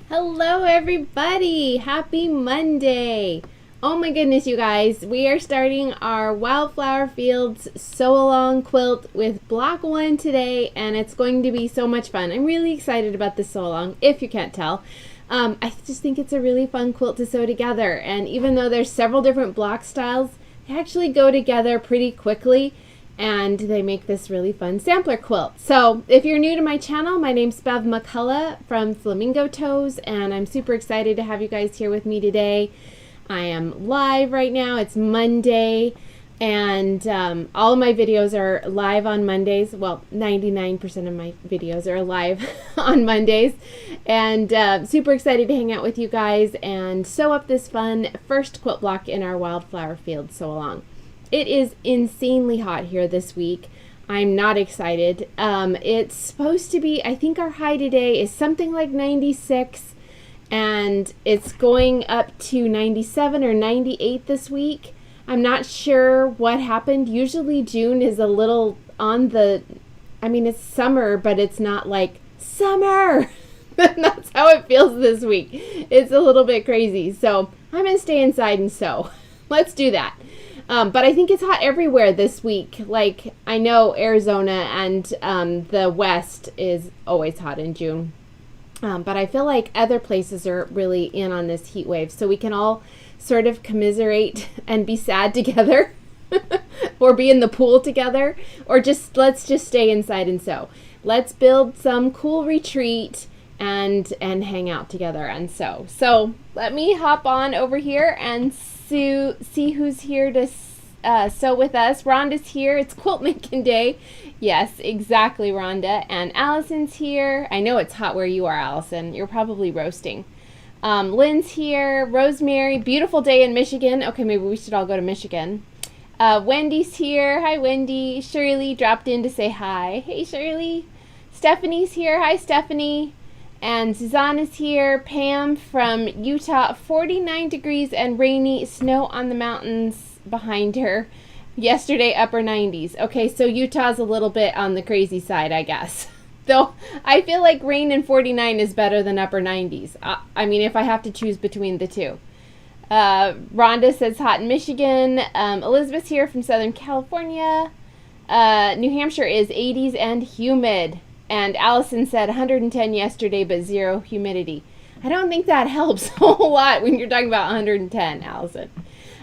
Hello everybody! Happy Monday! Oh my goodness, you guys, we are starting our Wildflower Fields Sew Along quilt with block 1 today, and it's going to be so much fun. I'm really excited about this sew along, if you can't tell. I just think it's a really fun quilt to sew together, and even though there's several different block styles, they actually go together pretty quickly, and they make this really fun sampler quilt. So if you're new to my channel, my name's Bev McCullough from Flamingo Toes, and I'm super excited to have you guys here with me today. I am live right now. It's Monday, and all of my videos are live on Mondays. Well, 99% of my videos are live on Mondays, and super excited to hang out with you guys and sew up this fun first quilt block in our Wildflower Fields Sew Along. It is insanely hot here this week. I'm not excited. It's supposed to be, I think our high today is something like 96, and it's going up to 97 or 98 this week. I'm not sure what happened. Usually June is a little on the, I mean, it's summer, but it's not like summer. That's how it feels this week. It's a little bit crazy. So I'm going to stay inside and sew. Let's do that. But I think it's hot everywhere this week. Like, I know Arizona and the West is always hot in June. But I feel like other places are really in on this heat wave. So we can all sort of commiserate and be sad together. Or be in the pool together. Or just, let's just stay inside and sew. Let's build some cool retreat and hang out together and sew. So let me hop on over here and see who's here to sew with us. Rhonda's here. It's quilt making day. Yes, exactly, Rhonda. And Allison's here. I know it's hot where you are, Allison. You're probably roasting. Lynn's here. Rosemary. Beautiful day in Michigan. Okay, maybe we should all go to Michigan. Wendy's here. Hi, Wendy. Shirley dropped in to say hi. Hey, Shirley. Stephanie's here. Hi, Stephanie. And Susanna's here. Pam from Utah. 49 degrees and rainy, snow on the mountains behind her. Yesterday, upper 90s. Okay, so Utah's a little bit on the crazy side, I guess. Though I feel like rain and 49 is better than upper 90s. I mean, if I have to choose between the two. Rhonda says hot in Michigan. Elizabeth's here from Southern California. New Hampshire is 80s and humid. And Allison said 110 yesterday, but 0 humidity. I don't think that helps a whole lot when you're talking about 110, Allison.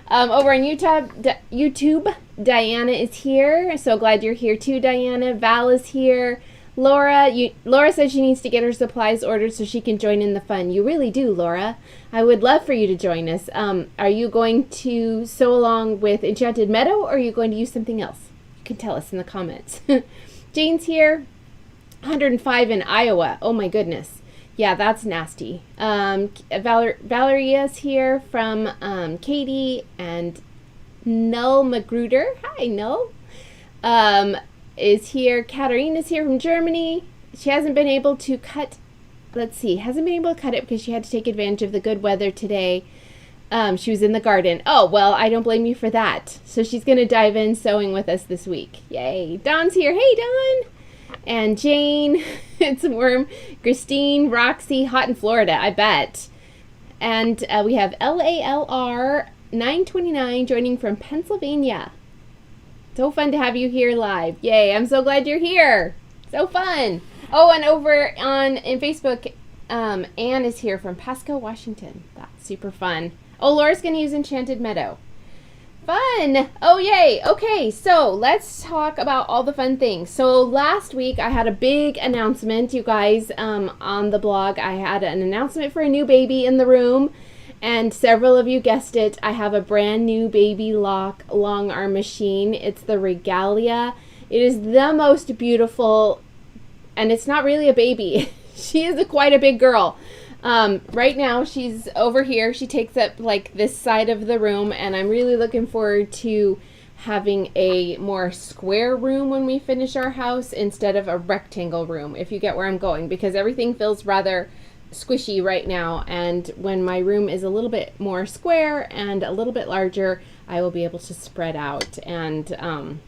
Over on YouTube, Diana is here. So glad you're here too, Diana. Val is here. Laura said she needs to get her supplies ordered so she can join in the fun. You really do, Laura. I would love for you to join us. Are you going to sew along with Enchanted Meadow, or are you going to use something else? You can tell us in the comments. Jane's here. 105 in Iowa. Oh my goodness. Yeah, that's nasty. Valeria's here from Katie, and Null Magruder. Hi, Null. Is here. Katarina's here from Germany. She hasn't been able to cut, hasn't been able to cut it because she had to take advantage of the good weather today. She was in the garden. Oh, well, I don't blame you for that. So she's going to dive in sewing with us this week. Yay. Dawn's here. Hey, Dawn. And Jane, it's a worm. Christine, Roxy, hot in Florida, I bet. And we have LALR 929 joining from Pennsylvania. So fun to have you here live. Yay, I'm so glad you're here. So fun. Oh, and over in Facebook, Anne is here from Pasco, Washington. That's super fun. Oh, Laura's going to use Enchanted Meadow. Fun! Oh, yay! Okay, so let's talk about all the fun things. So last week I had a big announcement, you guys, on the blog. I had an announcement for a new baby in the room, and several of you guessed it. I have a brand new baby lock long arm machine. It's the Regalia. It is the most beautiful, and it's not really a baby. She is quite a big girl. Right now she's over here. She takes up like this side of the room, and I'm really looking forward to having a more square room when we finish our house instead of a rectangle room, if you get where I'm going, because everything feels rather squishy right now, and when my room is a little bit more square and a little bit larger, I will be able to spread out, and I'm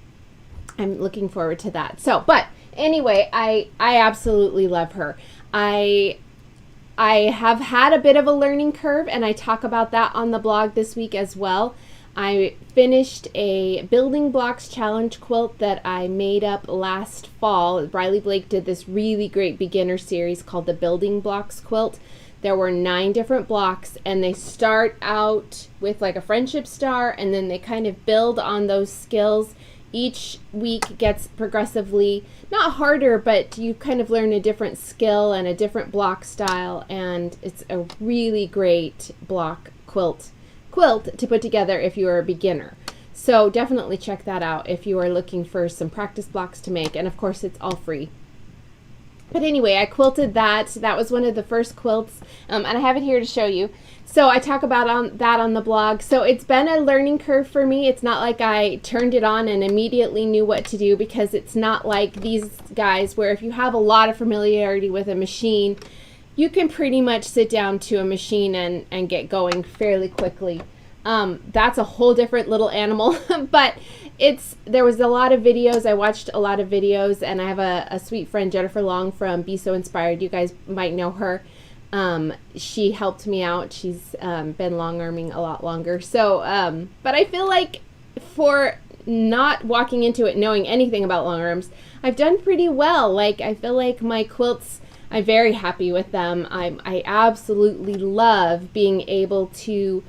looking forward to that. So, but anyway, I absolutely love her. I have had a bit of a learning curve, and I talk about that on the blog this week as well. I finished a building blocks challenge quilt that I made up last fall. Riley Blake did this really great beginner series called the Building Blocks Quilt. There were 9 different blocks, and they start out with like a friendship star, and then they kind of build on those skills. Each week gets progressively, not harder, but you kind of learn a different skill and a different block style, and it's a really great block quilt to put together if you are a beginner. So definitely check that out if you are looking for some practice blocks to make, and of course it's all free. But anyway, I quilted that. That was one of the first quilts, and I have it here to show you. So I talk about that on the blog. So it's been a learning curve for me. It's not like I turned it on and immediately knew what to do, because it's not like these guys where if you have a lot of familiarity with a machine, you can pretty much sit down to a machine and get going fairly quickly. That's a whole different little animal, but there was a lot of videos. I watched a lot of videos, and I have a sweet friend, Jennifer Long from Be So Inspired. You guys might know her. She helped me out. She's been long arming a lot longer. So, but I feel like for not walking into it knowing anything about long arms, I've done pretty well. Like, I feel like my quilts, I'm very happy with them. I absolutely love being able to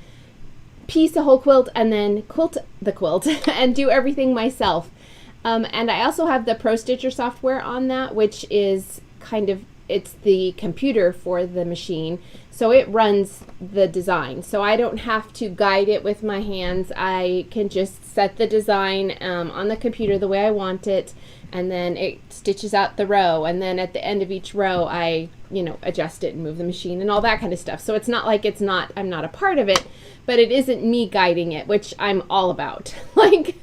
piece a whole quilt and then quilt the quilt and do everything myself. And I also have the Pro Stitcher software on that, which is it's the computer for the machine. So it runs the design. So I don't have to guide it with my hands. I can just set the design on the computer the way I want it, and then it stitches out the row, and then at the end of each row I adjust it and move the machine and all that kind of stuff. So it's not like I'm not a part of it, but it isn't me guiding it, which I'm all about. Like,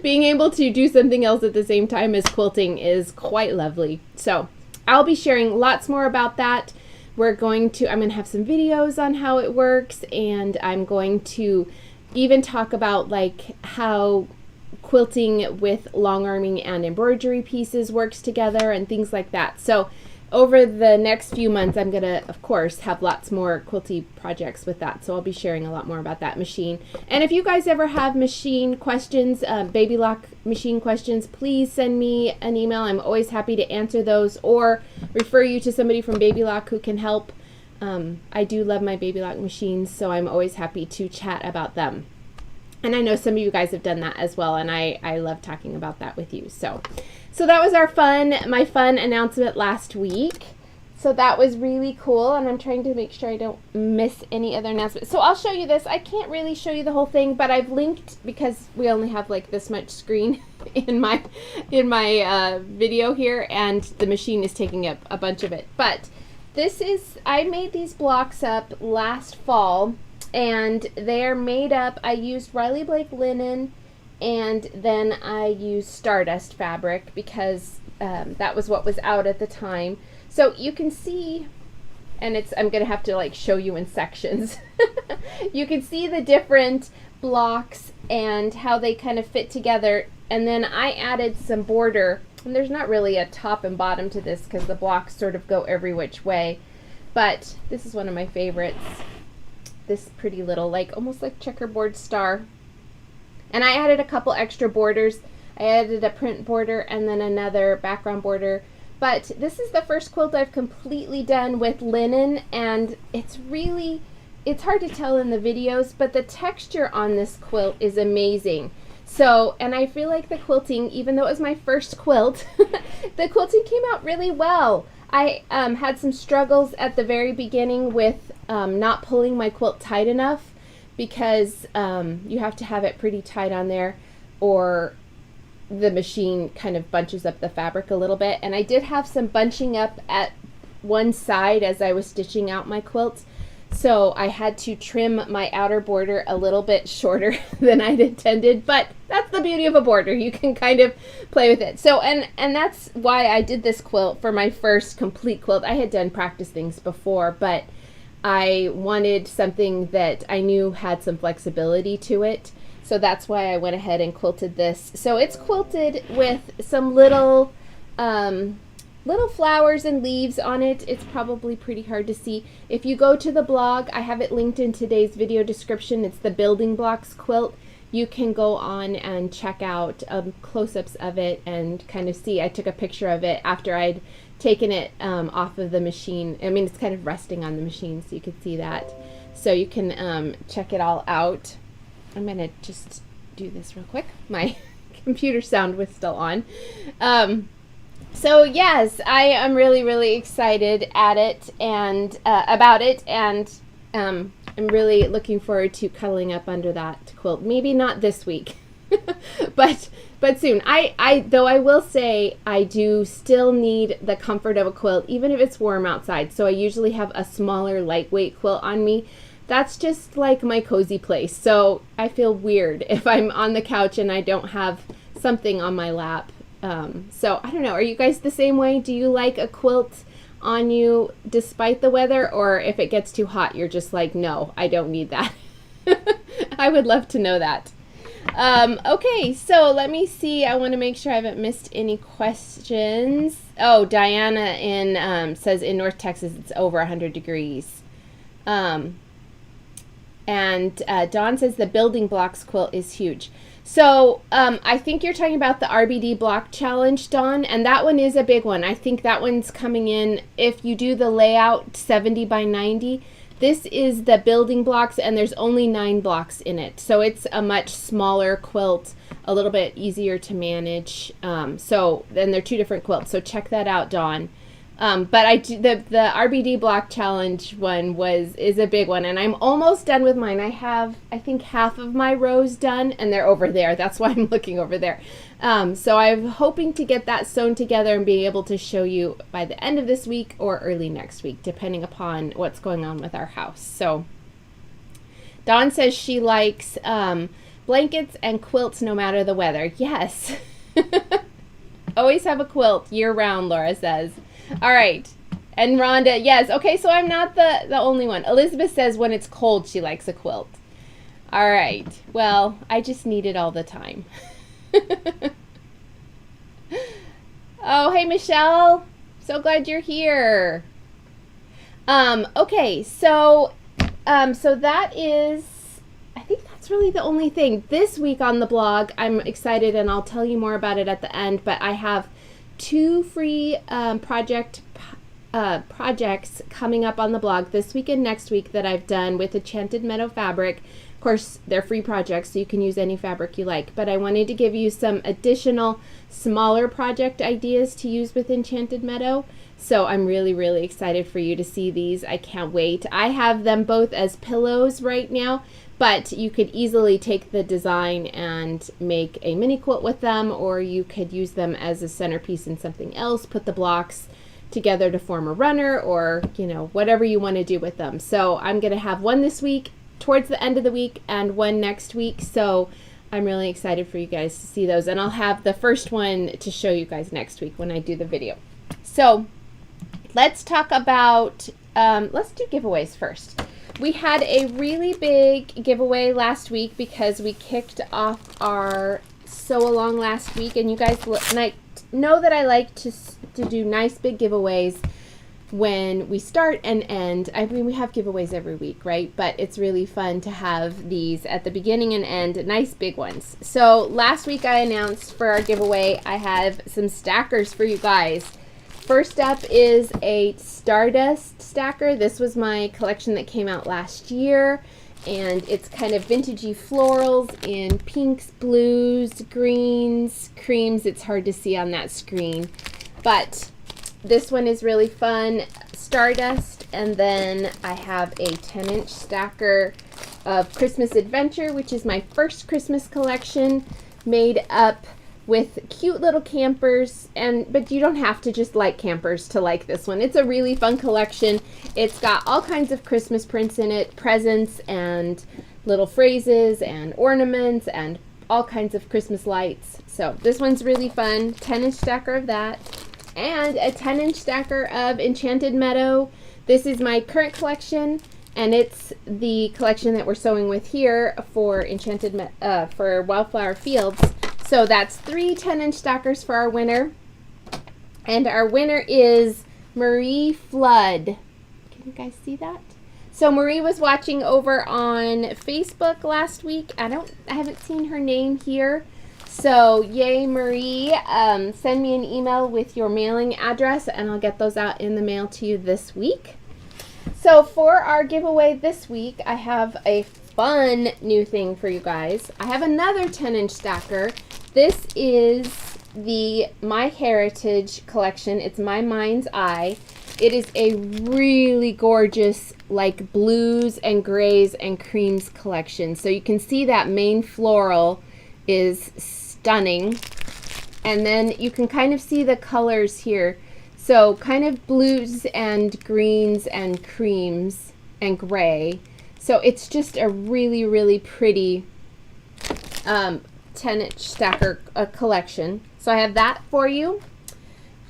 being able to do something else at the same time as quilting is quite lovely. So I'll be sharing lots more about that. I'm going to have some videos on how it works, and I'm going to even talk about like how quilting with long arming and embroidery pieces works together and things like that. So over the next few months, I'm going to, of course, have lots more quilty projects with that. So I'll be sharing a lot more about that machine. And if you guys ever have machine questions, baby lock machine questions, please send me an email. I'm always happy to answer those, or refer you to somebody from Baby Lock who can help. I do love my Baby Lock machines, so I'm always happy to chat about them. And I know some of you guys have done that as well, and I love talking about that with you. So that was my fun announcement last week. So that was really cool, and I'm trying to make sure I don't miss any other announcements. So I'll show you this. I can't really show you the whole thing, but I've linked, because we only have like this much screen in my video here, and the machine is taking up a bunch of it. But I made these blocks up last fall, and they're made up. I used Riley Blake linen, and then I used Stardust fabric, because that was what was out at the time. So you can see, and I'm going to have to like show you in sections. You can see the different blocks and how they kind of fit together. And then I added some border, and there's not really a top and bottom to this because the blocks sort of go every which way. But this is one of my favorites. This pretty little, like almost like checkerboard star. And I added a couple extra borders. I added a print border and then another background border. But this is the first quilt I've completely done with linen, and it's hard to tell in the videos, but the texture on this quilt is amazing. So, and I feel like the quilting, even though it was my first quilt, the quilting came out really well. I had some struggles at the very beginning with not pulling my quilt tight enough, because you have to have it pretty tight on there, or the machine kind of bunches up the fabric a little bit. And I did have some bunching up at one side as I was stitching out my quilt. So I had to trim my outer border a little bit shorter than I'd intended, but that's the beauty of a border. You can kind of play with it. So, and that's why I did this quilt for my first complete quilt. I had done practice things before, but I wanted something that I knew had some flexibility to it. So that's why I went ahead and quilted this. So it's quilted with some little flowers and leaves on it. It's probably pretty hard to see. If you go to the blog, I have it linked in today's video description. It's the Building Blocks quilt. You can go on and check out close-ups of it and kind of see. I took a picture of it after I'd taken it off of the machine. I mean, it's kind of resting on the machine, so you could see that. So you can check it all out. I'm going to just do this real quick. My computer sound was still on. So yes, I am really, really excited at it and about it, and I'm really looking forward to cuddling up under that quilt. Maybe not this week, but soon. Though I will say I do still need the comfort of a quilt, even if it's warm outside. So I usually have a smaller, lightweight quilt on me. That's just like my cozy place. So I feel weird if I'm on the couch and I don't have something on my lap. So I don't know, are you guys the same way? Do you like a quilt on you despite the weather, or if it gets too hot, you're just like, no, I don't need that? I would love to know that. Okay, so let me see. I want to make sure I haven't missed any questions. Oh, Diana says in North Texas it's over 100 degrees. And Dawn says the Building Blocks quilt is huge. So I think you're talking about the RBD block challenge, Dawn, and that one is a big one. I think that one's coming in, if you do the layout 70 by 90, this is the building blocks, and there's only 9 blocks in it. So it's a much smaller quilt, a little bit easier to manage. So then they're 2 different quilts. So check that out, Dawn. But I do, the RBD block challenge one is a big one, and I'm almost done with mine. I have, I think, half of my rows done, and they're over there. That's why I'm looking over there. So I'm hoping to get that sewn together and be able to show you by the end of this week or early next week, depending upon what's going on with our house. So Dawn says she likes blankets and quilts no matter the weather. Yes. Always have a quilt year round, Laura says. All right. And Rhonda, yes. Okay, so I'm not the only one. Elizabeth says when it's cold, she likes a quilt. All right. Well, I just need it all the time. Oh, hey, Michelle. So glad you're here. Okay, so that is, I think that's really the only thing. This week on the blog, I'm excited, and I'll tell you more about it at the end, but I have 2 free projects coming up on the blog this week and next week that I've done with Enchanted Meadow fabric. Of course, they're free projects, so you can use any fabric you like, but I wanted to give you some additional smaller project ideas to use with Enchanted Meadow. So I'm really, really excited for you to see these. I can't wait. I have them both as pillows right now, but you could easily take the design and make a mini quilt with them, or you could use them as a centerpiece in something else, put the blocks together to form a runner, or, you know, whatever you want to do with them. So I'm going to have one this week towards the end of the week and one next week. So I'm really excited for you guys to see those, and I'll have the first one to show you guys next week when I do the video. So let's talk about, let's do giveaways first. We had a really big giveaway last week because we kicked off our sew along last week, and you guys know that I like to do nice big giveaways when we start and end. I mean, we have giveaways every week, right? But it's really fun to have these at the beginning and end, nice big ones. So last week I announced for our giveaway, I have some stackers for you guys. First up is a Stardust stacker. This was my collection that came out last year, and it's kind of vintagey florals in pinks, blues, greens, creams. It's hard to see on that screen, but this one is really fun. Stardust. And then I have a 10-inch stacker of Christmas Adventure, which is my first Christmas collection, made up with cute little campers, but you don't have to just like campers to like this one. It's a really fun collection. It's got all kinds of Christmas prints in it, presents and little phrases and ornaments and all kinds of Christmas lights. So this one's really fun. 10-inch stacker of that, and a 10-inch stacker of Enchanted Meadow. This is my current collection, and it's the collection that we're sewing with here for for Wildflower Fields. So that's 3 10-inch stackers for our winner. And our winner is Marie Flood. Can you guys see that? So Marie was watching over on Facebook last week. I haven't seen her name here. So yay, Marie. Send me an email with your mailing address and I'll get those out in the mail to you this week. So for our giveaway this week, I have a fun new thing for you guys. I have another 10-inch stacker. This is the My Heritage collection. It's My Mind's Eye. It is a really gorgeous, like, blues and grays and creams collection. So you can see that main floral is stunning. And then you can kind of see the colors here. So kind of blues and greens and creams and gray. So it's just a really, really pretty 10-inch stacker collection. So I have that for you.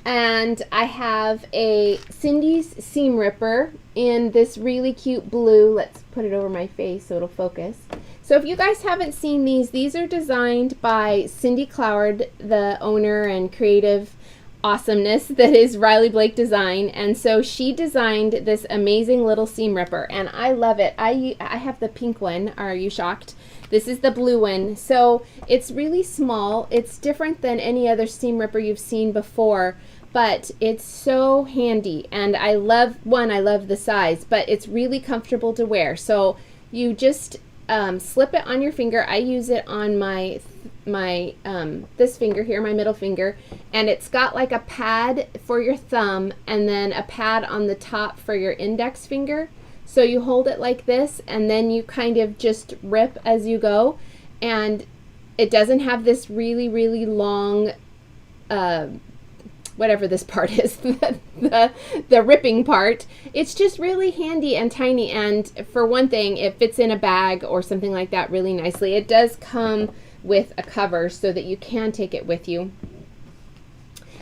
And I have a Cindy's Seam Ripper in this really cute blue. Let's put it over my face so it'll focus. So if you guys haven't seen these are designed by Cindy Cloward, the owner and creative awesomeness that is Riley Blake Design. And so she designed this amazing little seam ripper, and I love it. I have the pink one. Are you shocked? This is the blue one. So it's really small. It's different than any other seam ripper you've seen before, but it's so handy. And I love the size, but it's really comfortable to wear. So you just slip it on your finger. I use it on my this finger here, my middle finger, and it's got like a pad for your thumb and then a pad on the top for your index finger. So you hold it like this and then you kind of just rip as you go, and it doesn't have this really, really long whatever this part is, the ripping part. It's just really handy and tiny, and for one thing, it fits in a bag or something like that really nicely. It does come with a cover so that you can take it with you.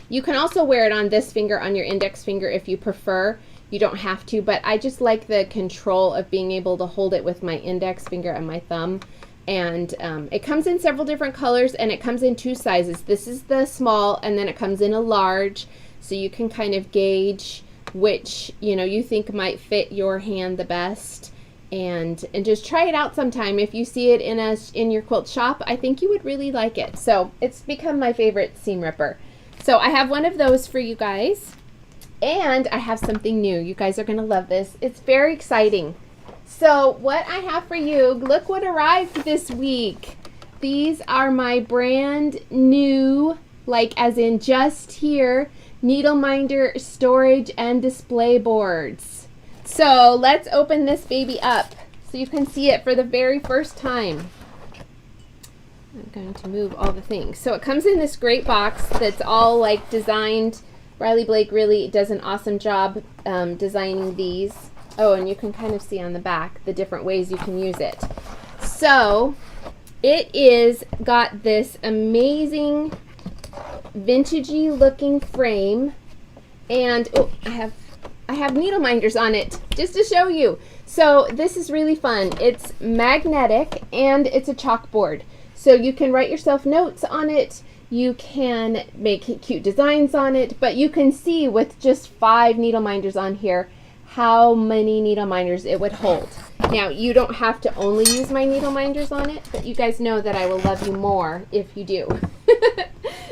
You can also wear it on this finger, on your index finger, if you prefer. You don't have to, but I just like the control of being able to hold it with my index finger and my thumb. And it comes in several different colors, and it comes in 2 sizes. This is the small, and then it comes in a large, so you can kind of gauge which, you think might fit your hand the best. And just try it out sometime. If you see it in your quilt shop, I think you would really like it. So it's become my favorite seam ripper. So I have one of those for you guys, and I have something new. You guys are gonna love this. It's very exciting. So what I have for you, look what arrived this week. These are my brand new, like as in just here, needle minder storage and display boards. So let's open this baby up so you can see it for the very first time. I'm going to move all the things. So it comes in this great box that's all like designed. Riley Blake really does an awesome job designing these. Oh, and you can kind of see on the back the different ways you can use it. So it is got this amazing vintagey looking frame, and oh, I have needle minders on it just to show you. So this is really fun. It's magnetic and it's a chalkboard. So you can write yourself notes on it. You can make cute designs on it, but you can see with just 5 needle minders on here how many needle minders it would hold. Now, you don't have to only use my needle minders on it, but you guys know that I will love you more if you do.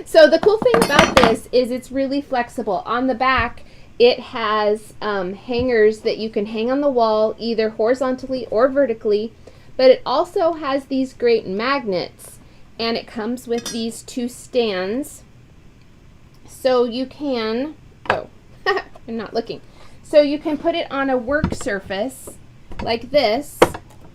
So the cool thing about this is it's really flexible. On the back, it has hangers that you can hang on the wall either horizontally or vertically, but it also has these great magnets, and it comes with these 2 stands. So you can, oh, I'm not looking. So you can put it on a work surface like this,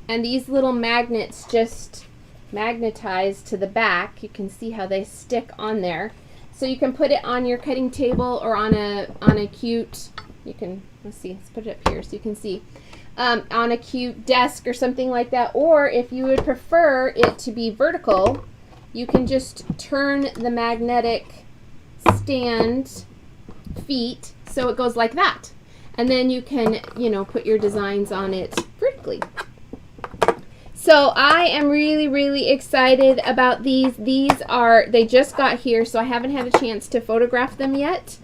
and these little magnets just magnetized to the back. You can see how they stick on there. So you can put it on your cutting table or on a cute, you can, let's see, let's put it up here so you can see, on a cute desk or something like that. Or if you would prefer it to be vertical, you can just turn the magnetic stand feet so it goes like that. And then you can, you know, put your designs on it vertically. So I am really, really excited about these. They just got here, so I haven't had a chance to photograph them yet.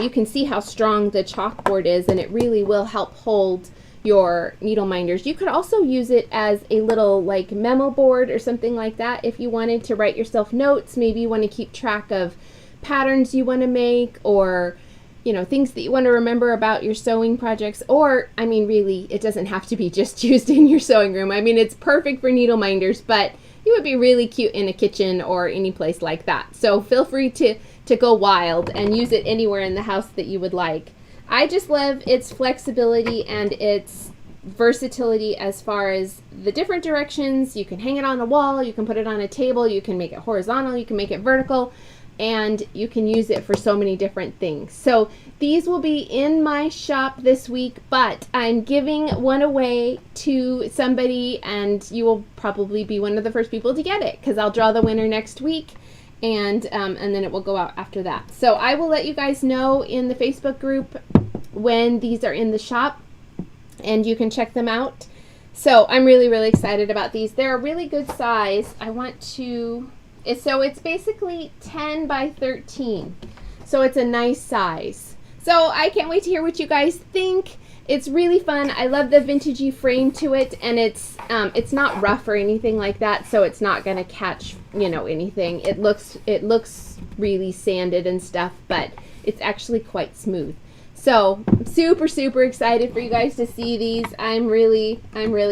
You can see how strong the chalkboard is, and it really will help hold your needle minders. You could also use it as a little like memo board or something like that if you wanted to write yourself notes. Maybe you want to keep track of patterns you want to make, or you know, things that you want to remember about your sewing projects. Or, I mean, really, it doesn't have to be just used in your sewing room. I mean, it's perfect for needle minders, but it would be really cute in a kitchen or any place like that. So feel free to go wild and use it anywhere in the house that you would like. I just love its flexibility and its versatility as far as the different directions. You can hang it on a wall, you can put it on a table, you can make it horizontal, you can make it vertical, and you can use it for so many different things. So these will be in my shop this week, but I'm giving one away to somebody, and you will probably be one of the first people to get it because I'll draw the winner next week, and then it will go out after that. So I will let you guys know in the Facebook group when these are in the shop, and you can check them out. So I'm really, really excited about these. They're a really good size. So it's basically 10 by 13. So it's a nice size. So I can't wait to hear what you guys think. It's really fun. I love the vintagey frame to it, and it's not rough or anything like that, so it's not going to catch, you know, anything. It looks really sanded and stuff, but it's actually quite smooth. So I'm super, super excited for you guys to see these. I'm really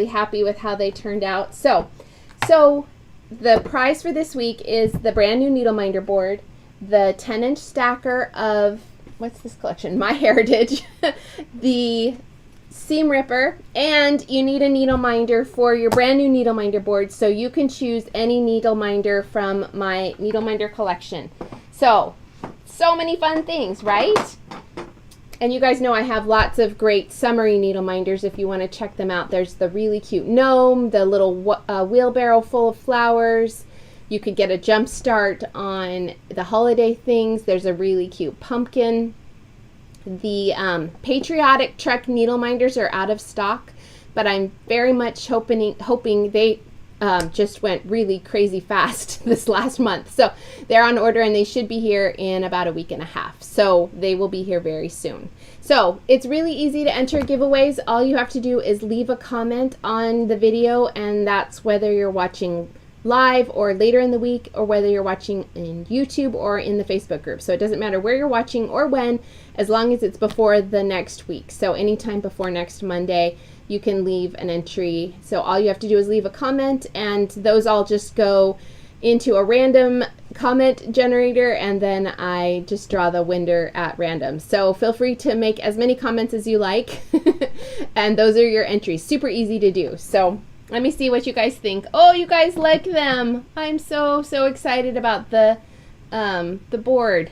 happy with how they turned out. So the prize for this week is the brand new needle minder board, the 10-inch stacker of, what's this collection? My Heritage, the seam ripper, and you need a needle minder for your brand new needle minder board, so you can choose any needle minder from my needle minder collection. So many fun things, right? And you guys know I have lots of great summery needle minders if you want to check them out. There's the really cute gnome, the little wheelbarrow full of flowers. You could get a jump start on the holiday things. There's a really cute pumpkin. The patriotic Trek needle minders are out of stock, but I'm very much hoping they just went really crazy fast this last month. So they're on order, and they should be here in about a week and a half. So they will be here very soon. So it's really easy to enter giveaways. All you have to do is leave a comment on the video, and that's whether you're watching live or later in the week, or whether you're watching in YouTube or in the Facebook group. So it doesn't matter where you're watching or when, as long as it's before the next week. So anytime before next Monday, you can leave an entry. So all you have to do is leave a comment, and those all just go into a random comment generator, and then I just draw the winner at random. So feel free to make as many comments as you like, and those are your entries. Super easy to do. So let me see what you guys think. Oh, you guys like them. I'm so excited about the board.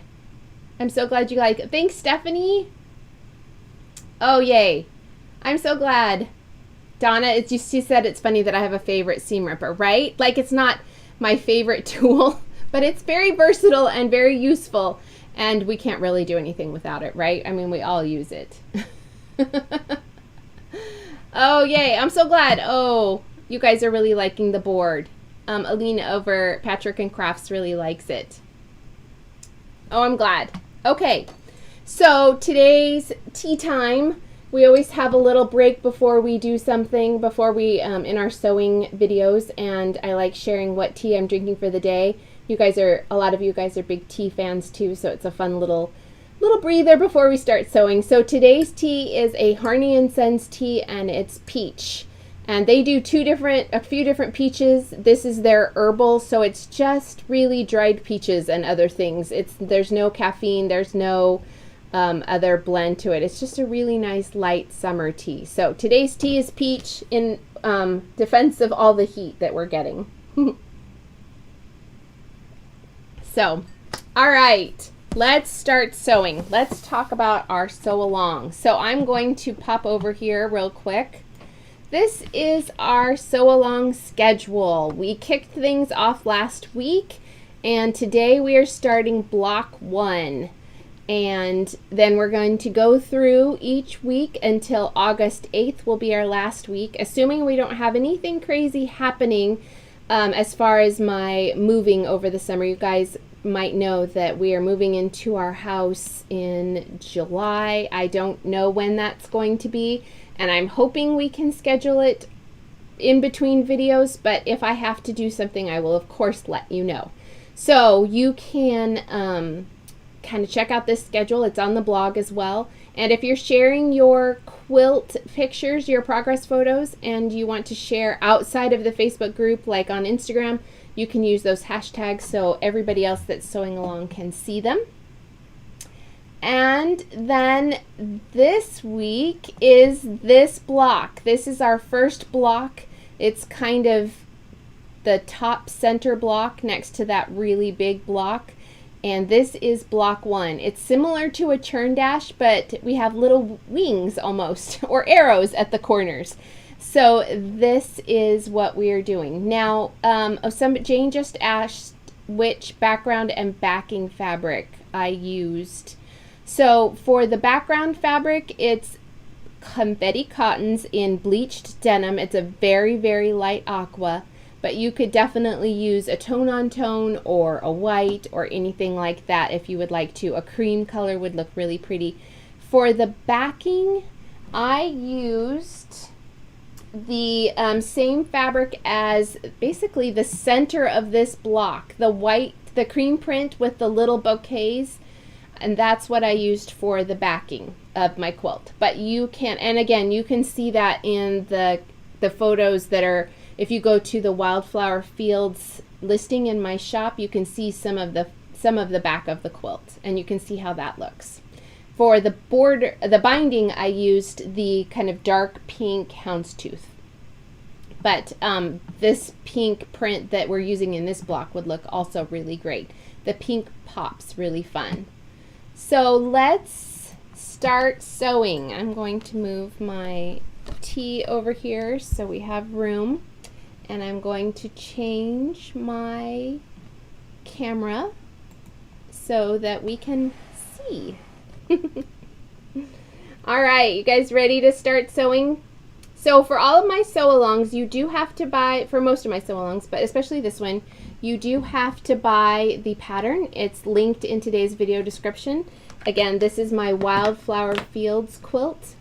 I'm so glad you like it. Thanks, Stephanie. Oh, yay. I'm so glad. Donna, she said it's funny that I have a favorite seam ripper, right? Like, it's not my favorite tool, but it's very versatile and very useful, and we can't really do anything without it, right? I mean, we all use it. Oh, yay. I'm so glad. Oh, you guys are really liking the board. Aline over Patrick and Crafts really likes it. Oh, I'm glad. Okay, so today's tea time. We always have a little break before we do something, before we, in our sewing videos, and I like sharing what tea I'm drinking for the day. A lot of you guys are big tea fans too, so it's a fun little breather before we start sewing. So today's tea is a Harney & Sons tea, and it's peach. And they do a few different peaches. This is their herbal, so it's just really dried peaches and other things. There's no caffeine, there's no other blend to it. It's just a really nice light summer tea. So today's tea is peach in defense of all the heat that we're getting. So, all right, let's start sewing. Let's talk about our sew along. So I'm going to pop over here real quick. This is our sew along schedule. We kicked things off last week, and today we are starting block 1. And then we're going to go through each week until August 8th will be our last week, assuming we don't have anything crazy happening as far as my moving over the summer. You guys might know that we are moving into our house in July. I don't know when that's going to be, and I'm hoping we can schedule it in between videos, but if I have to do something, I will of course let you know. So you can kind of check out this schedule. It's on the blog as well. And if you're sharing your quilt pictures, your progress photos, and you want to share outside of the Facebook group, like on Instagram, you can use those hashtags so everybody else that's sewing along can see them. And then this week is this block. This is our first block. It's kind of the top center block next to that really big block. And this is block 1. It's similar to a churn dash, but we have little wings almost, or arrows at the corners. So this is what we are doing. Now, Jane just asked which background and backing fabric I used. So for the background fabric, it's confetti cottons in bleached denim. It's a very, very light aqua. But you could definitely use a tone-on-tone or a white or anything like that if you would like to. A cream color would look really pretty. For the backing, I used the same fabric as basically the center of this block. The white, the cream print with the little bouquets, and that's what I used for the backing of my quilt. But you can, and again, you can see that in the photos that are, if you go to the Wildflower Fields listing in my shop, you can see some of the back of the quilt, and you can see how that looks. For the border, the binding, I used the kind of dark pink houndstooth. But this pink print that we're using in this block would look also really great. The pink pops really fun. So let's start sewing. I'm going to move my tea over here so we have room. And I'm going to change my camera so that we can see. All right, you guys ready to start sewing? So for all of my sew-alongs, you do have to buy, for most of my sew-alongs, but especially this one, you do have to buy the pattern. It's linked in today's video description. Again, this is my Wildflower Fields quilt.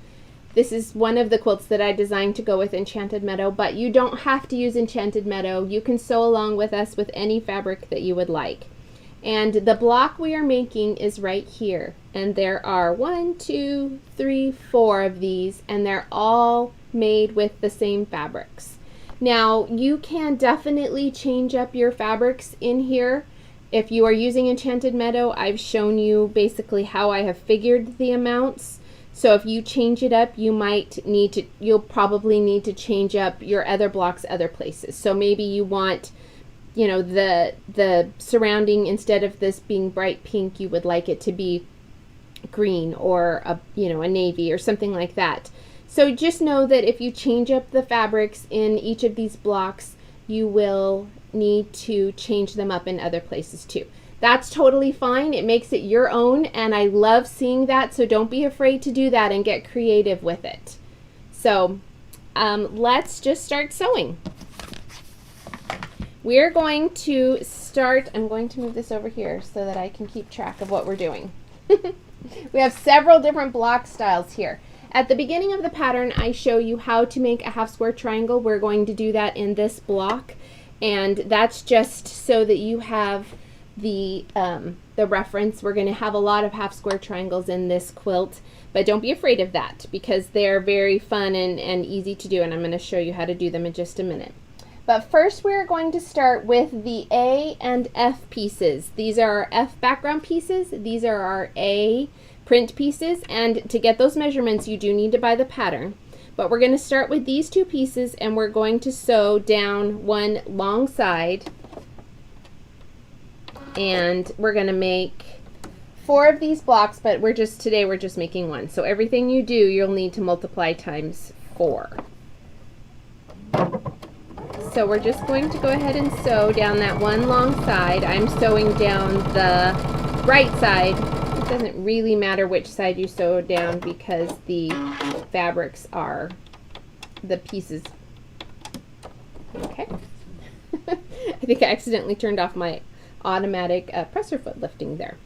This is one of the quilts that I designed to go with Enchanted Meadow, but you don't have to use Enchanted Meadow. You can sew along with us with any fabric that you would like. And the block we are making is right here. And there are 1, 2, 3, 4 of these, and they're all made with the same fabrics. Now, you can definitely change up your fabrics in here. If you are using Enchanted Meadow, I've shown you basically how I have figured the amounts. So if you change it up, you'll probably need to change up your other blocks other places. So maybe you want, you know, the surrounding, instead of this being bright pink, you would like it to be green or a navy or something like that. So just know that if you change up the fabrics in each of these blocks, you will need to change them up in other places too. That's totally fine. It makes it your own, and I love seeing that, so don't be afraid to do that and get creative with it. So let's just start sewing. We're going to start, I'm going to move this over here so that I can keep track of what we're doing. We have several different block styles here. At the beginning of the pattern, I show you how to make a half square triangle. We're going to do that in this block, and that's just so that you have the reference. We're going to have a lot of half square triangles in this quilt, but don't be afraid of that because they're very fun and easy to do, and I'm going to show you how to do them in just a minute. But first we're going to start with the A and F pieces. These are our F background pieces. These are our A print pieces, and to get those measurements you do need to buy the pattern. But we're going to start with these two pieces, and we're going to sew down one long side And we're going to make 4 of these blocks, but today we're just making 1. So everything you do, you'll need to multiply times 4. So we're just going to go ahead and sew down that one long side. I'm sewing down the right side. It doesn't really matter which side you sew down because the fabrics are the pieces. Okay. I think I accidentally turned off my automatic presser foot lifting there.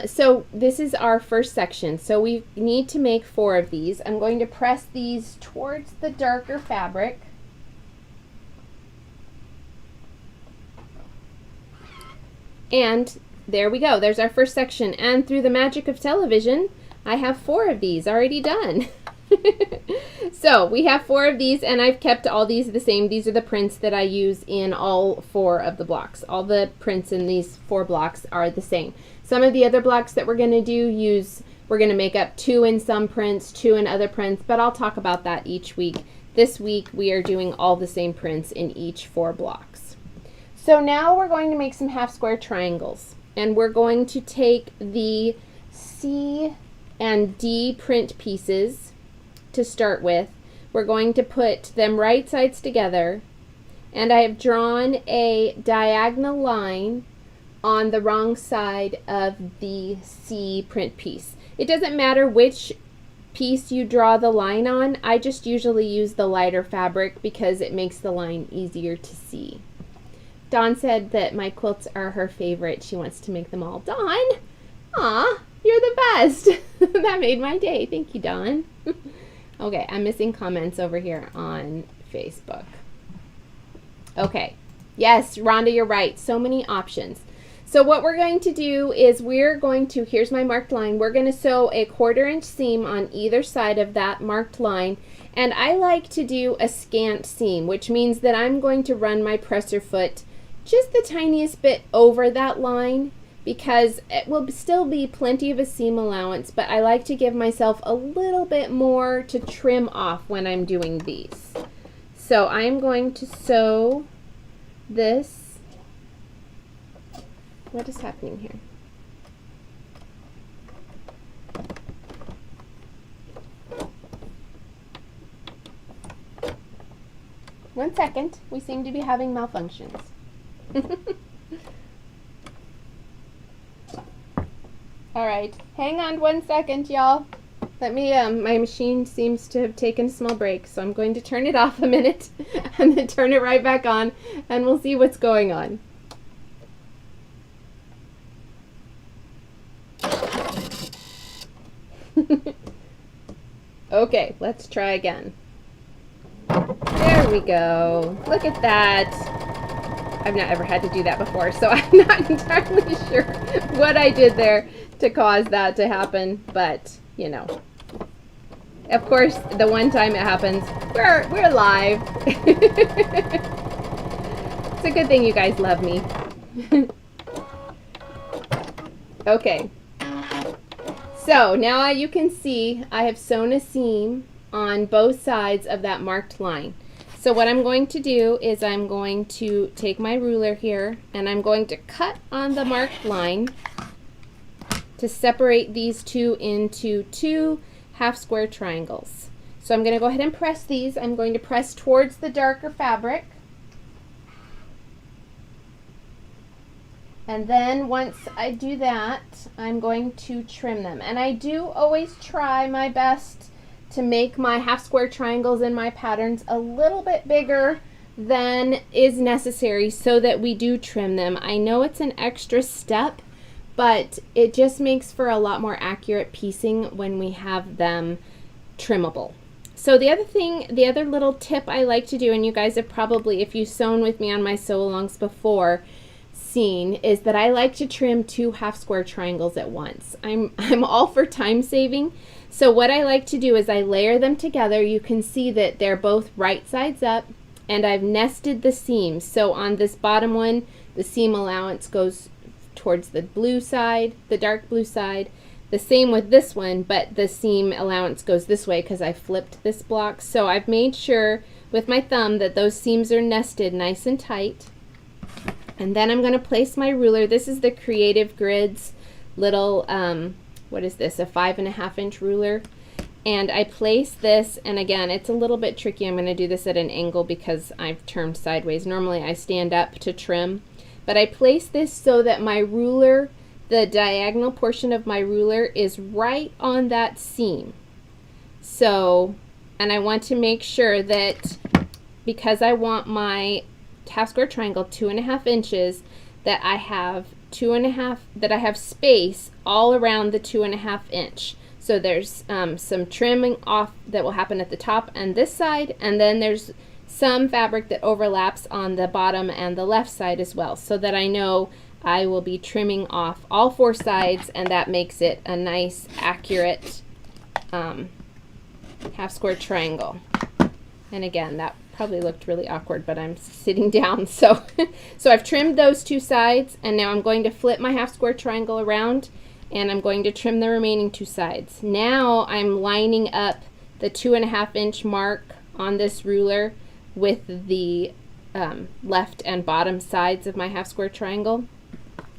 So this is our first section. So we need to make 4 of these. I'm going to press these towards the darker fabric. And there we go. There's our first section. And through the magic of television, I have 4 of these already done. So we have 4 of these, and I've kept all these the same. These are the prints that I use in all 4 of the blocks. All the prints in these 4 blocks are the same. Some of the other blocks that we're going to do, we're going to make up 2 in some prints, 2 in other prints, but I'll talk about that each week. This week we are doing all the same prints in each 4 blocks. So now we're going to make some half square triangles, and we're going to take the C and D print pieces to start with. We're going to put them right sides together, and I have drawn a diagonal line on the wrong side of the C print piece. It doesn't matter which piece you draw the line on. I just usually use the lighter fabric because it makes the line easier to see. Dawn said that my quilts are her favorite. She wants to make them all. Dawn, aw, you're the best. That made my day. Thank you, Dawn. Okay, I'm missing comments over here on Facebook. Okay, yes, Rhonda, you're right. So many options. So what we're going to do is here's my marked line. We're going to sew a 1/4 inch seam on either side of that marked line. And I like to do a scant seam, which means that I'm going to run my presser foot just the tiniest bit over that line, because it will still be plenty of a seam allowance, but I like to give myself a little bit more to trim off when I'm doing these. So I'm going to sew this. What is happening here? One second. We seem to be having malfunctions. All right, hang on 1 second, y'all. Let me, my machine seems to have taken a small break, so I'm going to turn it off a minute and then turn it right back on, and we'll see what's going on. Okay, let's try again. There we go. Look at that. I've not ever had to do that before, so I'm not entirely sure what I did there to cause that to happen, but you know, of course, the one time it happens, we're live. It's a good thing you guys love me. Okay, so now you can see I have sewn a seam on both sides of that marked line. So what I'm going to do is I'm going to take my ruler here, and I'm going to cut on the marked line to separate these 2 into 2 half square triangles. So I'm going to go ahead and press these. I'm going to press towards the darker fabric. And then once I do that, I'm going to trim them. And I do always try my best to make my half square triangles in my patterns a little bit bigger than is necessary so that we do trim them. I know it's an extra step, but it just makes for a lot more accurate piecing when we have them trimmable. So the other little tip I like to do, and you guys have probably, if you've sewn with me on my sew-alongs before, seen, is that I like to trim 2 half square triangles at once. I'm all for time saving. So what I like to do is I layer them together. You can see that they're both right sides up, and I've nested the seams. So on this bottom one, the seam allowance goes towards the blue side, the dark blue side. The same with this one, but the seam allowance goes this way because I flipped this block. So I've made sure with my thumb that those seams are nested nice and tight. And then I'm going to place my ruler. This is the Creative Grids little, what is this, a 5.5 inch ruler. And I place this, and again, it's a little bit tricky. I'm going to do this at an angle because I've turned sideways. Normally I stand up to trim, but I place this so that my ruler, the diagonal portion of my ruler, is right on that seam. So, and I want to make sure that, because I want my half square triangle 2.5 inches, that I have that I have space all around the 2.5 inch. So there's some trimming off that will happen at the top and this side, and then there's some fabric that overlaps on the bottom and the left side as well, so that I know I will be trimming off all 4 sides, and that makes it a nice, accurate half square triangle. And again, that probably looked really awkward, but I'm sitting down. So I've trimmed those 2 sides, and now I'm going to flip my half square triangle around, and I'm going to trim the remaining 2 sides. Now I'm lining up the 2.5 inch mark on this ruler with the left and bottom sides of my half square triangle.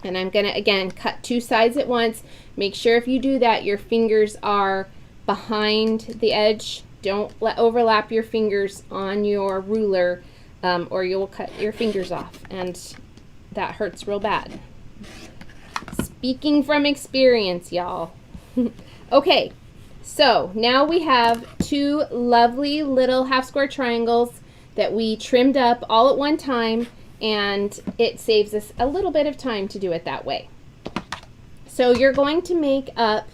And I'm gonna, again, cut 2 sides at once. Make sure if you do that, your fingers are behind the edge. Don't overlap your fingers on your ruler, or you'll cut your fingers off, and that hurts real bad. Speaking from experience, y'all. Okay, so now we have 2 lovely little half square triangles that we trimmed up all at one time, and it saves us a little bit of time to do it that way. So you're going to make up,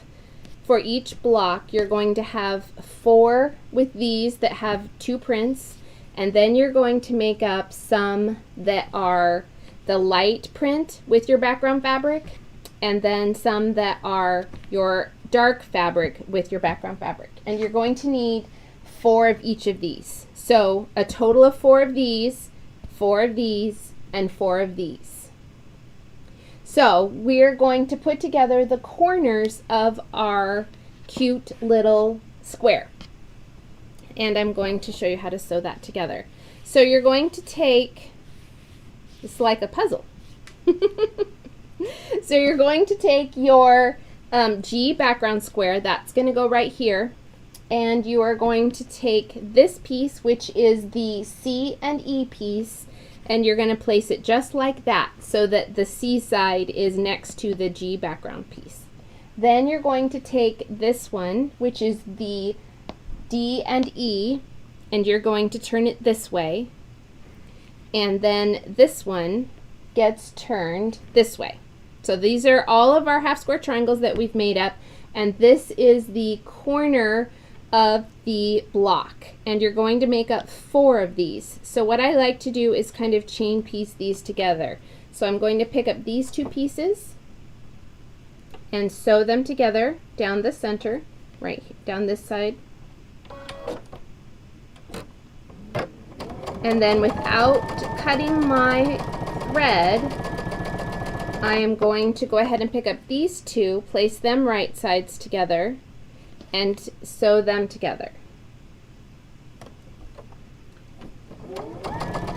for each block, you're going to have 4 with these that have 2 prints, and then you're going to make up some that are the light print with your background fabric, and then some that are your dark fabric with your background fabric. And you're going to need 4 of each of these. So a total of 4 of these, 4 of these, and 4 of these. So we're going to put together the corners of our cute little square. And I'm going to show you how to sew that together. So you're going to take, it's like a puzzle. So you're going to take your G background square, that's going to go right here. And you are going to take this piece, which is the C and E piece, and you're going to place it just like that so that the C side is next to the G background piece. Then you're going to take this one, which is the D and E, and you're going to turn it this way. And then this one gets turned this way. So these are all of our half square triangles that we've made up, and this is the corner of the block, and you're going to make up 4 of these. So what I like to do is kind of chain piece these together. So I'm going to pick up these 2 pieces and sew them together down the center, right down this side. And then without cutting my thread, I am going to go ahead and pick up these 2, place them right sides together, and sew them together.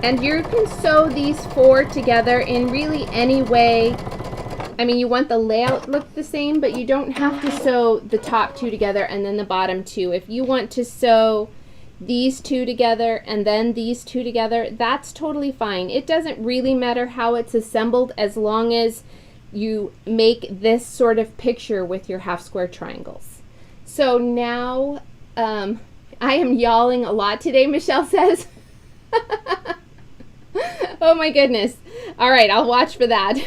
And you can sew these 4 together in really any way. I mean, you want the layout look the same, but you don't have to sew the top 2 together and then the bottom 2. If you want to sew these 2 together and then these 2 together, that's totally fine. It doesn't really matter how it's assembled as long as you make this sort of picture with your half square triangles. So now, I am yawling a lot today, Michelle says. Oh my goodness. All right, I'll watch for that.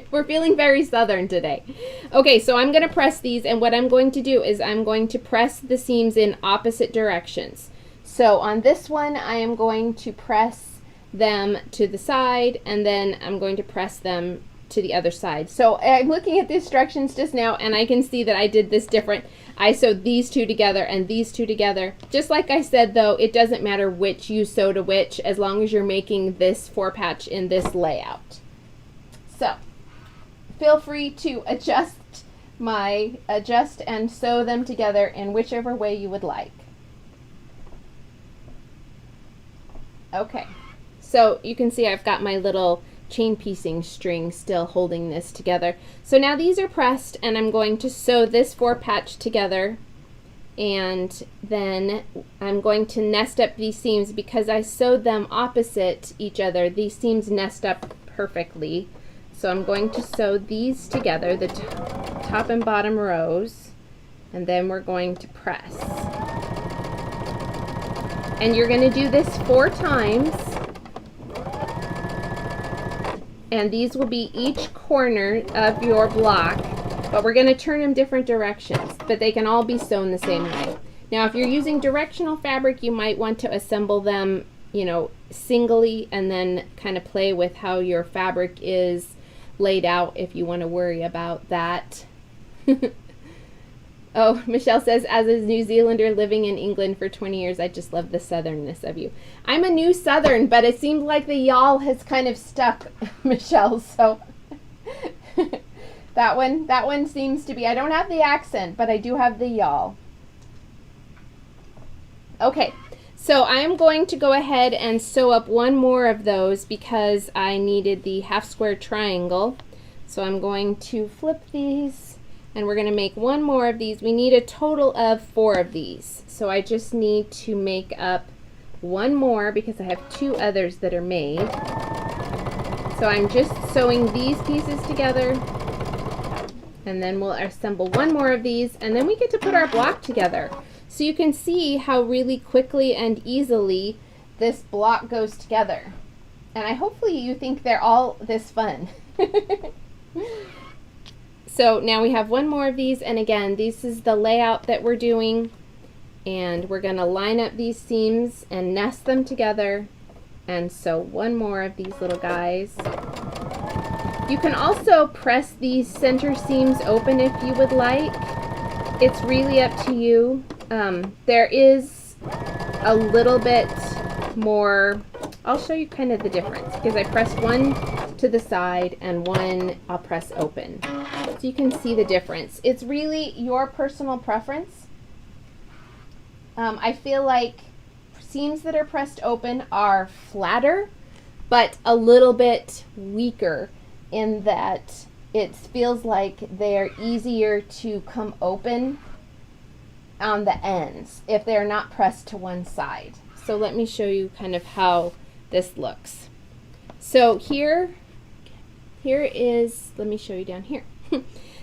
We're feeling very southern today. Okay, so I'm going to press these, and what I'm going to do is I'm going to press the seams in opposite directions. So on this one, I am going to press them to the side, and then I'm going to press them to the other side. So I'm looking at the instructions just now, and I can see that I did this different. I sewed these 2 together and these 2 together. Just like I said, though, it doesn't matter which you sew to which as long as you're making this 4 patch in this layout. So feel free to adjust and sew them together in whichever way you would like. Okay, so you can see I've got my little chain piecing string still holding this together. So now these are pressed, and I'm going to sew this 4-patch together, and then I'm going to nest up these seams. Because I sewed them opposite each other, these seams nest up perfectly. So I'm going to sew these together, the top and bottom rows, and then we're going to press. And you're going to do this 4 times, and these will be each corner of your block, but we're going to turn them different directions, but they can all be sewn the same way. Now if you're using directional fabric, you might want to assemble them, you know, singly, and then kind of play with how your fabric is laid out if you want to worry about that. Oh, Michelle says, as a New Zealander living in England for 20 years, I just love the southernness of you. I'm a new southern, but it seems like the y'all has kind of stuck, Michelle, so that one seems to be, I don't have the accent, but I do have the y'all. Okay, so I'm going to go ahead and sew up one more of those because I needed the half square triangle. So I'm going to flip these, and we're going to make one more of these. We need a total of 4 of these. So I just need to make up one more because I have 2 others that are made. So I'm just sewing these pieces together, and then we'll assemble one more of these, and then we get to put our block together. So you can see how really quickly and easily this block goes together. And hopefully you think they're all this fun. So now we have one more of these, and again, this is the layout that we're doing, and we're going to line up these seams and nest them together and sew one more of these little guys. You can also press these center seams open if you would like. It's really up to you. There is a little bit more, I'll show you kind of the difference, because I pressed one to the side and one I'll press open. So you can see the difference. It's really your personal preference. I feel like seams that are pressed open are flatter, but a little bit weaker in that it feels like they're easier to come open on the ends if they're not pressed to one side. So let me show you kind of how this looks. So here is, let me show you down here.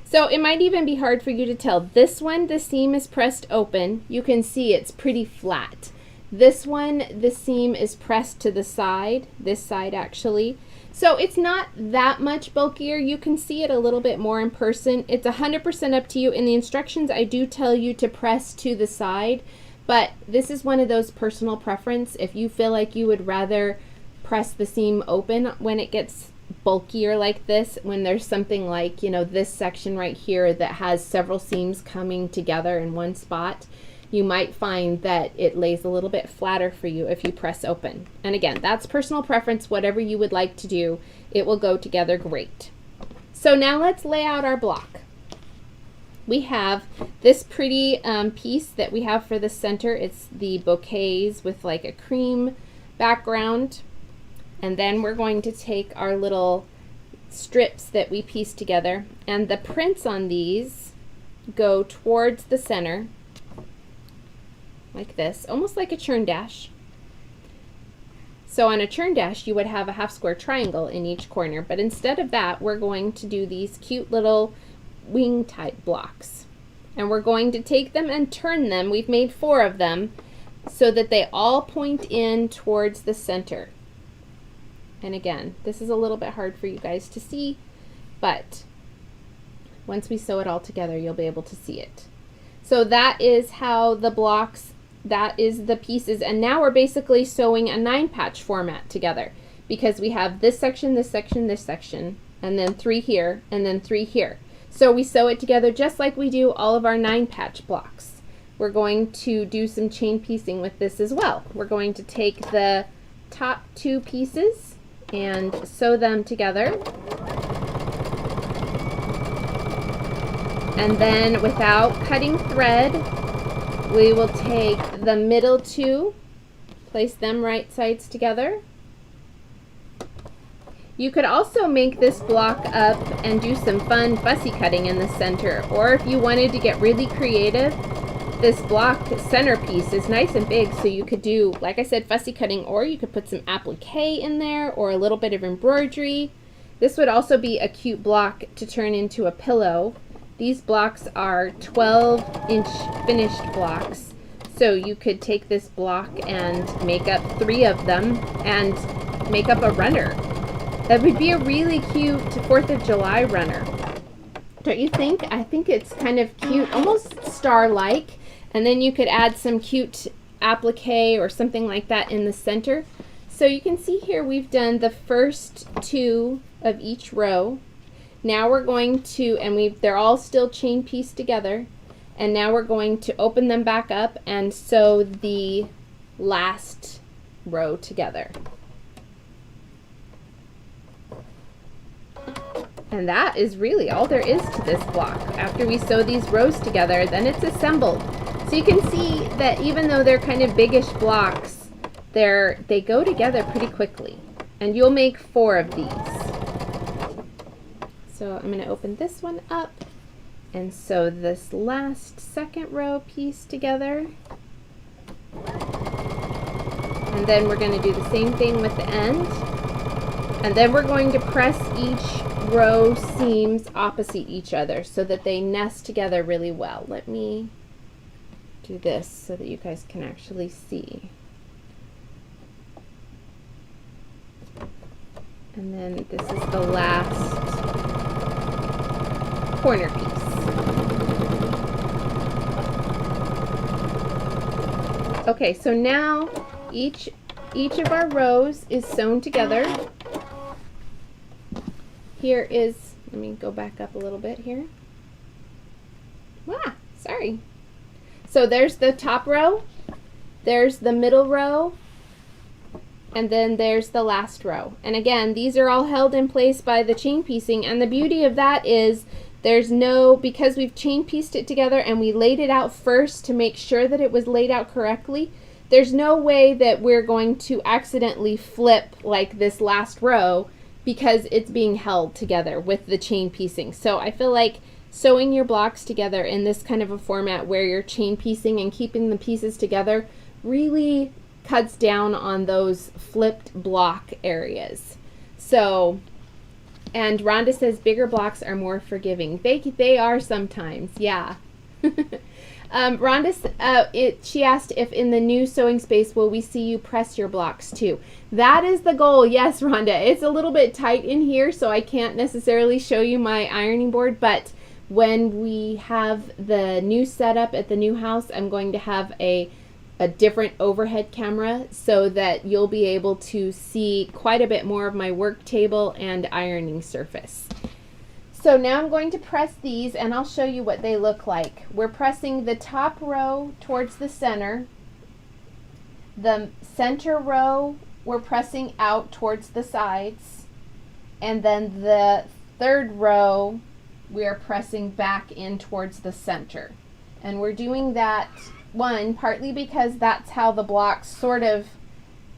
So it might even be hard for you to tell. This one, the seam is pressed open. You can see it's pretty flat. This one, the seam is pressed to the side, this side actually. So it's not that much bulkier. You can see it a little bit more in person. It's 100% up to you. In the instructions, I do tell you to press to the side, but this is one of those personal preference. If you feel like you would rather press the seam open when it gets bulkier like this, when there's something like, you know, this section right here that has several seams coming together in one spot, you might find that it lays a little bit flatter for you if you press open. And again, that's personal preference. Whatever you would like to do, it will go together great. So now let's lay out our block. We have this pretty piece that we have for the center. It's the bouquets with like a cream background. And then we're going to take our little strips that we pieced together, and the prints on these go towards the center like this, almost like a churn dash. So on a churn dash you would have a half square triangle in each corner, but instead of that we're going to do these cute little wing type blocks, and we're going to take them and turn them. We've made 4 of them so that they all point in towards the center. And again, this is a little bit hard for you guys to see, but once we sew it all together, you'll be able to see it. So that is how the blocks, that is the pieces. And now we're basically sewing a 9-patch format together, because we have this section, this section, this section, and then 3 here, and then 3 here. So we sew it together just like we do all of our 9-patch blocks. We're going to do some chain piecing with this as well. We're going to take the top 2 pieces and sew them together, and then without cutting thread we will take the middle 2, place them right sides together, You could also make this block up and do some fun fussy cutting in the center, or if you wanted to get really creative, this block centerpiece is nice and big, so you could do, like I said, fussy cutting, or you could put some applique in there or a little bit of embroidery. This would also be a cute block to turn into a pillow. These blocks are 12-inch finished blocks, so you could take this block and make up 3 of them and make up a runner. That would be a really cute 4th of July runner. Don't you think? I think it's kind of cute, almost star-like. And then you could add some cute applique or something like that in the center. So you can see here we've done the first 2 of each row. Now we're going to, and they're all still chain pieced together. And now we're going to open them back up and sew the last row together. And that is really all there is to this block. After we sew these rows together, then it's assembled. So you can see that even though they're kind of biggish blocks, they go together pretty quickly. And you'll make 4 of these. So I'm going to open this one up and sew this last second row piece together. And then we're going to do the same thing with the end. And then we're going to press each row seams opposite each other so that they nest together really well. Let me do this so that you guys can actually see. And then this is the last corner piece. Okay, so now each of our rows is sewn together. Here is, let me go back up a little bit here. Sorry. So there's the top row, there's the middle row, and then there's the last row. And again, these are all held in place by the chain piecing, and the beauty of that is there's no, because we've chain pieced it together and we laid it out first to make sure that it was laid out correctly, there's no way that we're going to accidentally flip like this last row because it's being held together with the chain piecing. So I feel like sewing your blocks together in this kind of a format where you're chain piecing and keeping the pieces together really cuts down on those flipped block areas. So, and Rhonda says bigger blocks are more forgiving. They are sometimes, yeah. Rhonda, she asked if in the new sewing space will we see you press your blocks too. That is the goal. Yes, Rhonda. It's a little bit tight in here, so I can't necessarily show you my ironing board, but when we have the new setup at the new house, I'm going to have a different overhead camera so that you'll be able to see quite a bit more of my work table and ironing surface. So now I'm going to press these and I'll show you what they look like. We're pressing the top row towards the center. The center row we're pressing out towards the sides. And then the third row we are pressing back in towards the center. And we're doing that, one, partly because that's how the blocks sort of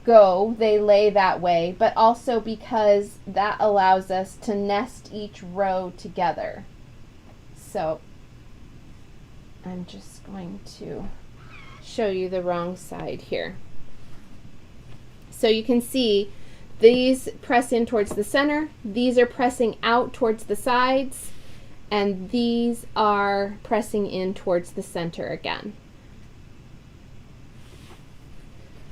go, they lay that way, but also because that allows us to nest each row together. So I'm just going to show you the wrong side here. So you can see these press in towards the center, these are pressing out towards the sides, and these are pressing in towards the center again.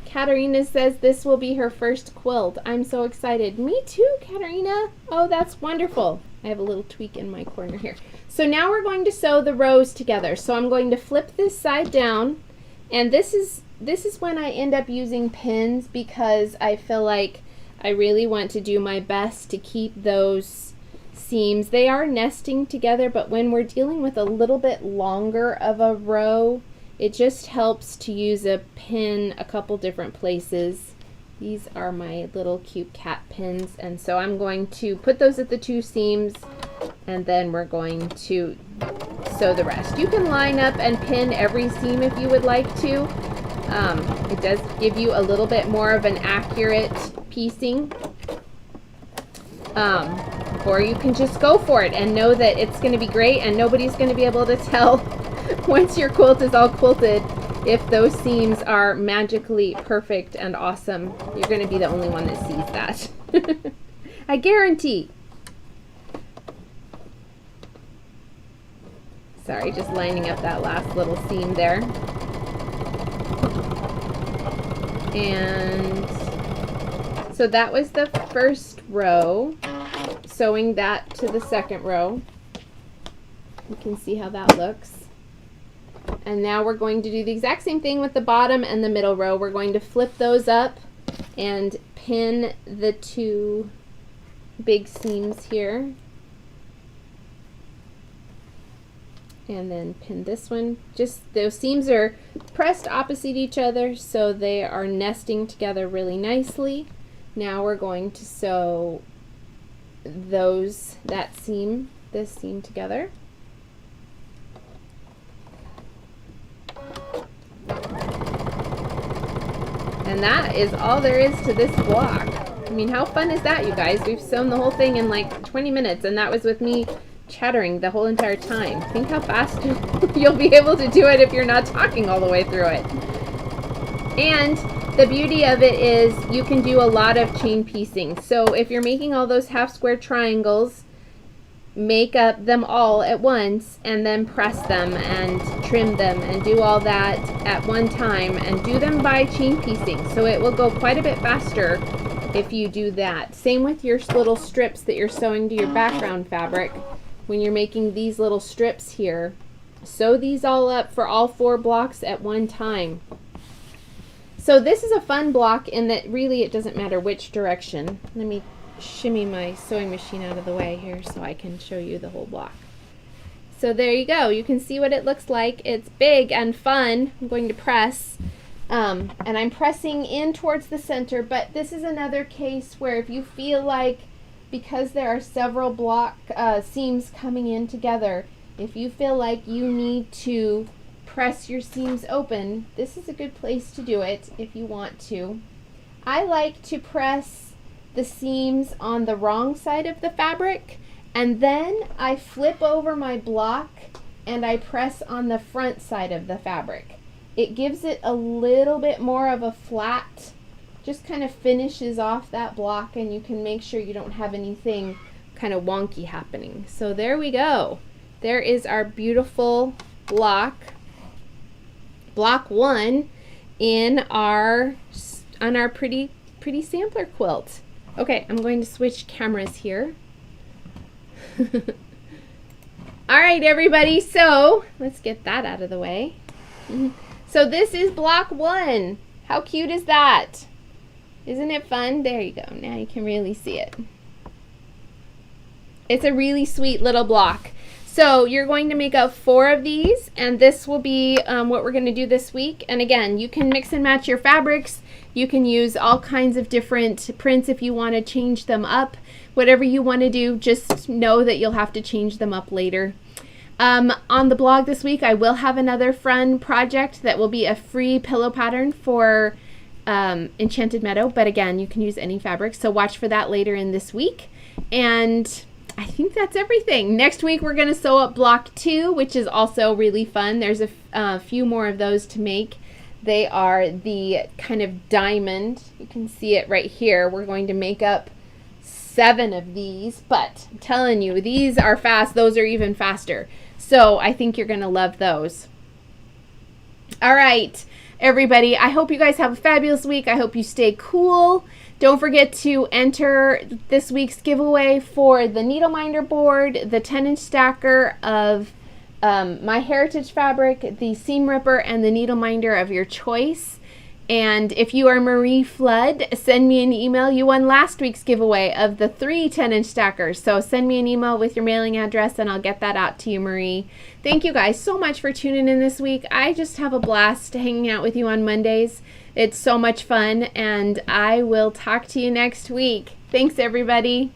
Katarina says this will be her first quilt. I'm so excited. Me too, Katarina. Oh, that's wonderful. I have a little tweak in my corner here. So now we're going to sew the rows together. So I'm going to flip this side down, and this is when I end up using pins because I feel like I really want to do my best to keep those seams. They are nesting together, but when we're dealing with a little bit longer of a row, it just helps to use a pin a couple different places. These are my little cute cat pins, and so I'm going to put those at the 2 seams, and then we're going to sew the rest. You can line up and pin every seam if you would like to. It does give you a little bit more of an accurate piecing. Or you can just go for it and know that it's going to be great and nobody's going to be able to tell once your quilt is all quilted if those seams are magically perfect and awesome. You're going to be the only one that sees that. I guarantee. Sorry, just lining up that last little seam there. And so that was the first row. Sewing that to the second row. You can see how that looks. And now we're going to do the exact same thing with the bottom and the middle row. We're going to flip those up and pin the two big seams here. And then pin this one. Just those seams are pressed opposite each other so they are nesting together really nicely. Now we're going to sew this seam together. And that is all there is to this block. I mean, how fun is that, you guys? We've sewn the whole thing in like 20 minutes, and that was with me chattering the whole entire time. Think how fast you'll be able to do it if you're not talking all the way through it. And the beauty of it is you can do a lot of chain piecing. So if you're making all those half square triangles, make up them all at once and then press them and trim them and do all that at one time and do them by chain piecing. So it will go quite a bit faster if you do that. Same with your little strips that you're sewing to your background fabric. When you're making these little strips here, sew these all up for all 4 blocks at one time. So this is a fun block in that really it doesn't matter which direction. Let me shimmy my sewing machine out of the way here so I can show you the whole block. So there you go. You can see what it looks like. It's big and fun. I'm going to press. And I'm pressing in towards the center, but this is another case where if you feel like, because there are several block seams coming in together, if you feel like you need to press your seams open, this is a good place to do it if you want to. I like to press the seams on the wrong side of the fabric, and then I flip over my block and I press on the front side of the fabric. It gives it a little bit more of a flat, just kind of finishes off that block, and you can make sure you don't have anything kind of wonky happening. So there we go. There is our beautiful block 1 in on our pretty sampler quilt. Okay, I'm going to switch cameras here. All right, everybody, so let's get that out of the way. So this is block 1. How cute is that? Isn't it fun? There you go. Now you can really see it. It's a really sweet little block. So you're going to make up 4 of these, and this will be what we're going to do this week. And again, you can mix and match your fabrics. You can use all kinds of different prints if you want to change them up. Whatever you want to do, just know that you'll have to change them up later. On the blog this week, I will have another fun project that will be a free pillow pattern for Enchanted Meadow. But again, you can use any fabric, so watch for that later in this week. And I think that's everything. Next week we're going to sew up block 2, which is also really fun. There's a few more of those to make. They are the kind of diamond. You can see it right here. We're going to make up 7 of these, but I'm telling you, these are fast. Those are even faster. So I think you're going to love those. All right, everybody. I hope you guys have a fabulous week. I hope you stay cool. Don't forget to enter this week's giveaway for the needle minder board, the 10-inch stacker of My Heritage fabric, the seam ripper, and the needle minder of your choice. And if you are Marie Flood, send me an email. You won last week's giveaway of the 3 10-inch stackers. So send me an email with your mailing address and I'll get that out to you, Marie. Thank you guys so much for tuning in this week. I just have a blast hanging out with you on Mondays. It's so much fun, and I will talk to you next week. Thanks, everybody.